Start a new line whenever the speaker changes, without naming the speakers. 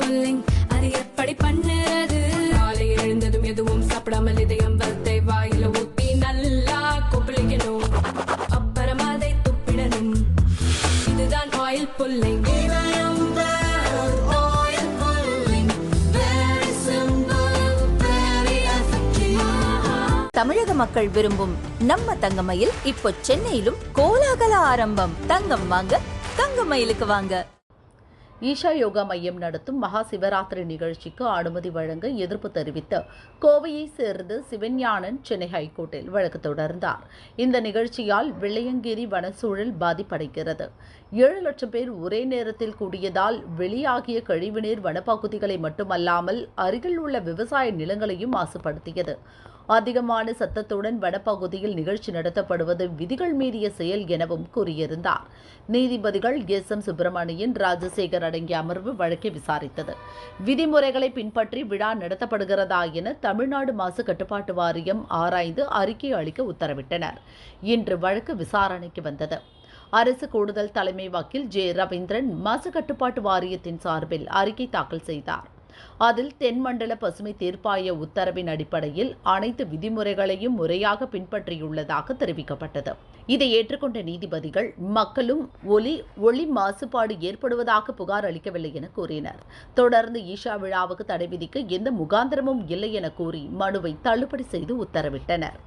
Pulling அது எப்படி பண்ணுறது? காலை எழுந்ததும் எதுவும் சாப்பிடாமல் இதயம் வளத்தை வாயில ஊத்தி நல்லா கொப்பளிக்கணும். அப்புறம் அதை துப்பிடணும். இதுதான் ஆயில் புல்லிங்.
தமிழக மக்கள் விரும்பும் நம்ம தங்கமயில் இப்போ சென்னையிலும் கோலாகல ஆரம்பம். தங்கம் வாங்க, தங்கமயிலுக்கு வாங்க. ஈஷா யோகா மையம் நடத்தும் மகா சிவராத்திரி நிகழ்ச்சிக்கு அனுமதி வழங்க எதிர்ப்பு தெரிவித்து கோவையை சேர்ந்த சிவஞானன் சென்னை ஹைகோர்ட்டில் வழக்கு தொடர்ந்தார். இந்த நிகழ்ச்சியால் வெள்ளையங்கிரி வனச்சூழல் பாதிப்படைகிறது. 7 லட்சம் பேர் ஒரே நேரத்தில் கூடியதால் வெளியாகிய கழிவுநீர் வனப்பகுதிகளை மட்டுமல்லாமல் அருகில் உள்ள விவசாய நிலங்களையும் மாசுபடுத்தியது. அதிகமான சத்தத்துடன் வனப்பகுதியில் நிகழ்ச்சி நடத்தப்படுவது விதிகள் மீறிய செயல் எனவும் கூறியிருந்தார். நீதிபதிகள் எஸ்.எம். சுப்பிரமணியன், ராஜசேகர் அடங்கிய அமர்வு வழக்கை விசாரித்தது. விதிமுறைகளை பின்பற்றி விழா நடத்தப்படுகிறதா என தமிழ்நாடு மாசு கட்டுப்பாட்டு வாரியம் ஆராய்ந்து அறிக்கை அளிக்க உத்தரவிட்டனர். இன்று வழக்கு விசாரணைக்கு வந்தது. அரசு கூடுதல் தலைமை வக்கீல் ஜே. ரவீந்திரன் மாசு கட்டுப்பாட்டு வாரியத்தின் சார்பில் அறிக்கை தாக்கல் செய்தார். அதில் தென்மண்டல பசுமை தீர்ப்பாய உத்தரவின் அடிப்படையில் அனைத்து விதிமுறைகளையும் முறையாக பின்பற்றியுள்ளதாக தெரிவிக்கப்பட்டது. இதை ஏற்றுக்கொண்ட நீதிபதிகள் மக்களும் ஒளி மாசுபாடு ஏற்படுவதாக புகார் அளிக்கவில்லை என கூறினர். தொடர்ந்து ஈஷா விழாவுக்கு தடை விதிக்க எந்த முகாந்திரமும் இல்லை என கூறி மனுவை தள்ளுபடி செய்து உத்தரவிட்டனர்.